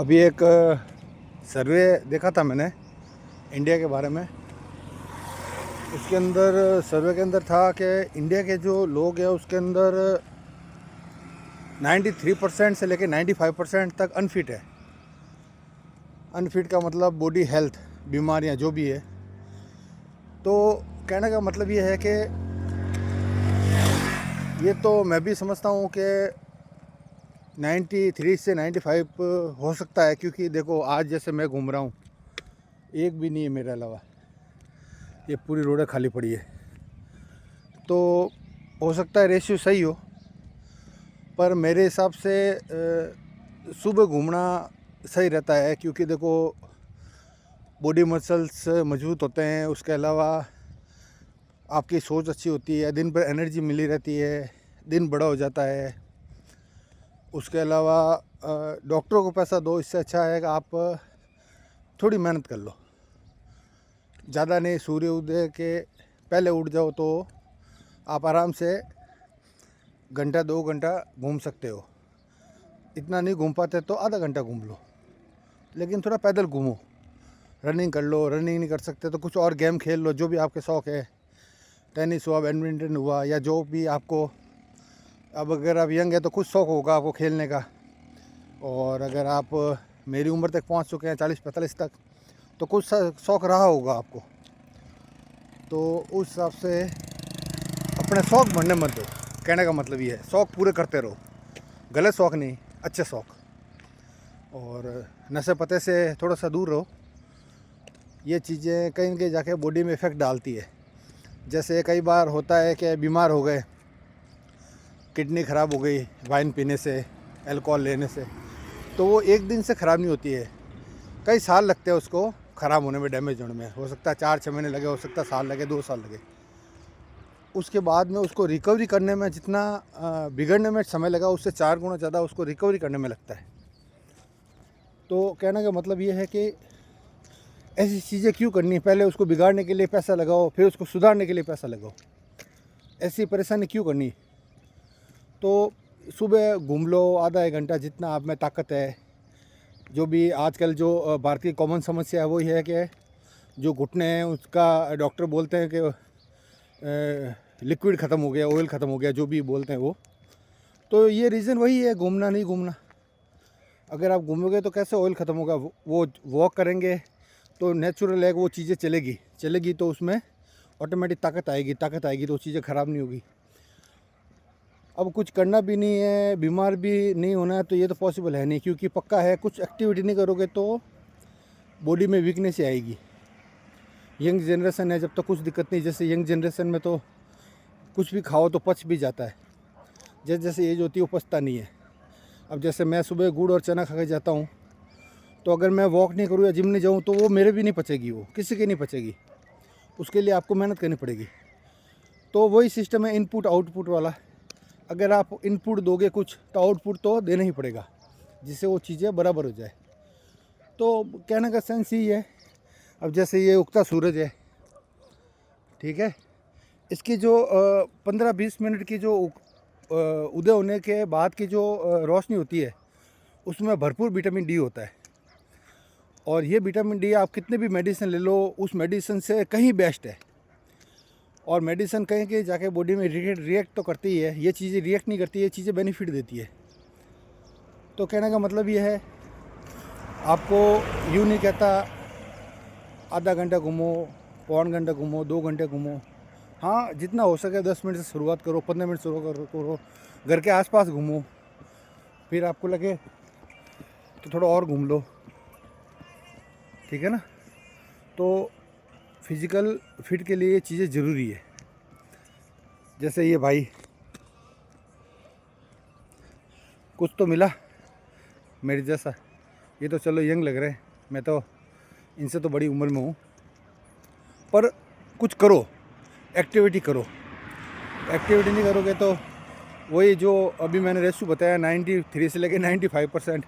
अभी एक सर्वे देखा था मैंने इंडिया के बारे में। उसके अंदर सर्वे के अंदर था कि इंडिया के जो लोग हैं उसके अंदर 93% से लेकर 95% तक अनफिट है। अनफिट का मतलब बॉडी हेल्थ, बीमारियां जो भी है। तो कहने का मतलब ये है कि ये तो मैं भी समझता हूँ कि 93 से 95 हो सकता है, क्योंकि देखो आज जैसे मैं घूम रहा हूँ, एक भी नहीं है मेरे अलावा, ये पूरी रोडें खाली पड़ी है। तो हो सकता है रेशियो सही हो, पर मेरे हिसाब से सुबह घूमना सही रहता है, क्योंकि देखो बॉडी मसल्स मजबूत होते हैं। उसके अलावा आपकी सोच अच्छी होती है, दिन भर एनर्जी मिली रहती है, दिन बड़ा हो जाता है। उसके अलावा डॉक्टरों को पैसा दो, इससे अच्छा है कि आप थोड़ी मेहनत कर लो। ज़्यादा नहीं, सूर्य उदय के पहले उठ जाओ तो आप आराम से घंटा 2 घंटा घूम सकते हो। इतना नहीं घूम पाते तो आधा घंटा घूम लो, लेकिन थोड़ा पैदल घूमो, रनिंग कर लो। रनिंग नहीं कर सकते तो कुछ और गेम खेल लो, जो भी आपके शौक़ है। टेनिस हुआ, बैडमिंटन हुआ, या जो भी आपको, अब अगर आप यंग है तो कुछ शौक़ होगा आपको खेलने का। और अगर आप मेरी उम्र तक पहुंच चुके हैं, 40-45 तक, तो कुछ शौक़ रहा होगा आपको। तो उस हिसाब से अपने शौक़ बढ़ने मत दो। कहने का मतलब ये है, शौक़ पूरे करते रहो, गलत शौक़ नहीं, अच्छे शौक़। और नशे पते से थोड़ा सा दूर रहो। ये चीज़ें कहीं न कहीं जाके बॉडी में इफ़ेक्ट डालती है। जैसे कई बार होता है कि बीमार हो गए, किडनी ख़राब हो गई वाइन पीने से, अल्कोहल लेने से, तो वो एक दिन से ख़राब नहीं होती है, कई साल लगते हैं उसको ख़राब होने में, डैमेज होने में। हो सकता है 4-6 महीने लगे, हो सकता है साल लगे, 2 साल लगे। उसके बाद में उसको रिकवरी करने में जितना बिगड़ने में समय लगा, उससे 4 गुना ज़्यादा उसको रिकवरी करने में लगता है। तो कहने का मतलब ये है कि ऐसी चीज़ें क्यों करनी है, पहले उसको बिगाड़ने के लिए पैसा लगाओ, फिर उसको सुधारने के लिए पैसा लगाओ। ऐसी परेशानी क्यों करनी। तो सुबह घूम लो आधा 1 घंटा, जितना आप में ताकत है। जो भी आजकल जो भारतीय कॉमन समस्या है वो ये है कि जो घुटने हैं उसका डॉक्टर बोलते हैं कि लिक्विड ख़त्म हो गया, ऑयल ख़त्म हो गया, जो भी बोलते हैं वो। तो ये रीज़न वही है, घूमना नहीं घूमना। अगर आप घूमोगे तो कैसे ऑयल ख़त्म होगा। वो वॉक करेंगे तो नेचुरल है, वो चीज़ें चलेगी तो उसमें ऑटोमेटिक ताकत आएगी तो चीज़ें ख़राब नहीं होगी। अब कुछ करना भी नहीं है, बीमार भी नहीं होना है, तो ये तो पॉसिबल है नहीं, क्योंकि पक्का है कुछ एक्टिविटी नहीं करोगे तो बॉडी में वीकनेस ही आएगी। यंग जनरेशन है जब तक तो कुछ दिक्कत नहीं। जैसे यंग जनरेशन में तो कुछ भी खाओ तो पच भी जाता है, जैसे जैसे एज होती है वो पचता नहीं है। अब जैसे मैं सुबह गुड़ और चना खा के जाता हूँ, तो अगर मैं वॉक नहीं करूँ या जिम नहीं जाऊँ तो वो मेरे भी नहीं पचेगी, वो किसी की नहीं पचेगी। उसके लिए आपको मेहनत करनी पड़ेगी। तो वही सिस्टम है इनपुट आउटपुट वाला। अगर आप इनपुट दोगे कुछ तो आउटपुट तो देना ही पड़ेगा, जिससे वो चीज़ें बराबर हो जाए। तो कहने का सेंस यही है। अब जैसे ये उगता सूरज है, ठीक है, इसकी जो 15-20 मिनट की जो उदय होने के बाद की जो रोशनी होती है, उसमें भरपूर विटामिन डी होता है। और ये विटामिन डी आप कितने भी मेडिसिन ले लो, उस मेडिसिन से कहीं बेस्ट है। और मेडिसिन कहीं कहीं जाके बॉडी में रिएक्ट तो करती है, ये चीज़ें रिएक्ट नहीं करती, ये चीज़ें बेनिफिट देती है। तो कहने का मतलब ये है, आपको यूँ नहीं कहता आधा घंटा घूमो, पौन घंटा घूमो, 2 घंटे घूमो। हाँ, जितना हो सके 10 मिनट से शुरुआत करो, 15 मिनट शुरू करो, घर के आसपास घूमो। फिर आपको लगे तो थोड़ा और घूम लो, ठीक है ना। तो फिज़िकल फिट के लिए ये चीज़ें ज़रूरी है। जैसे ये भाई, कुछ तो मिला मेरे जैसा। ये तो चलो यंग लग रहे हैं, मैं तो इनसे तो बड़ी उम्र में हूँ। पर कुछ करो, एक्टिविटी करो। एक्टिविटी नहीं करोगे तो वही जो अभी मैंने रेशो बताया, 93 से लेकर 95%,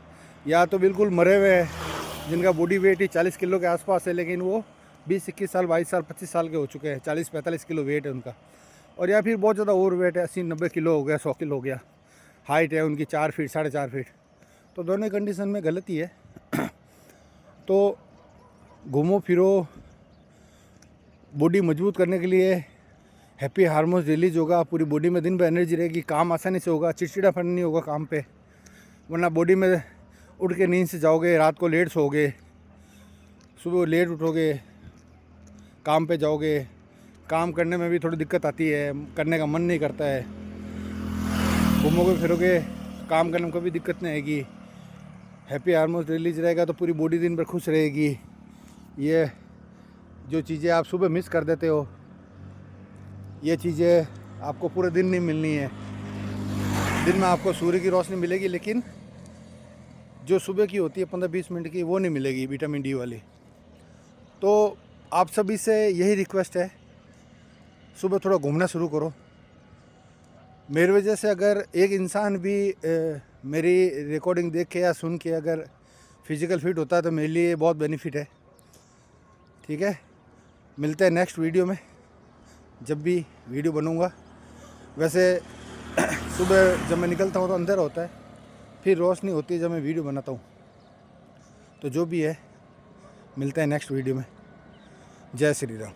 या तो बिल्कुल मरे हुए हैं जिनका बॉडी वेट ही 40 किलो के आसपास है, लेकिन वो 20-21 साल, 22 साल, 25 साल के हो चुके हैं, 40-45 किलो वेट है उनका। और या फिर बहुत ज़्यादा ओवर वेट है, 80-90 किलो हो गया, 100 किलो हो गया। हाइट है उनकी 4 फीट, 4.5 फीट। तो दोनों कंडीशन में गलती है। तो घूमो फिरो, बॉडी मजबूत करने के लिए हैप्पी हार्मोन्स रिलीज होगा, पूरी बॉडी में दिन भर एनर्जी रहेगी, काम आसानी से होगा, चिड़चिड़ापन नहीं होगा काम पे। वरना बॉडी में उठ के नींद से जाओगे, रात को लेट सोओगे, सुबह लेट उठोगे, काम पे जाओगे, काम करने में भी थोड़ी दिक्कत आती है, करने का मन नहीं करता है। घूमोगे फिरोगे, काम करने में कोई भी दिक्कत नहीं आएगी। हैप्पी हार्मोन्स रिलीज रहेगा तो पूरी बॉडी दिन भर खुश रहेगी। ये जो चीज़ें आप सुबह मिस कर देते हो, ये चीज़ें आपको पूरे दिन नहीं मिलनी है। दिन में आपको सूर्य की रोशनी मिलेगी, लेकिन जो सुबह की होती है 15-20 मिनट की, वो नहीं मिलेगी, विटामिन डी वाली। तो आप सभी से यही रिक्वेस्ट है, सुबह थोड़ा घूमना शुरू करो। मेरी वजह से अगर एक इंसान भी मेरी रिकॉर्डिंग देख के या सुन के अगर फिज़िकल फिट होता है तो मेरे लिए बहुत बेनिफिट है। ठीक है, मिलते हैं नेक्स्ट वीडियो में, जब भी वीडियो बनूँगा। वैसे सुबह जब मैं निकलता हूँ तो अंधेरा होता है, फिर रोशनी होती है जब मैं वीडियो बनाता हूँ। तो जो भी है, मिलते हैं नेक्स्ट वीडियो में। जय श्री राम।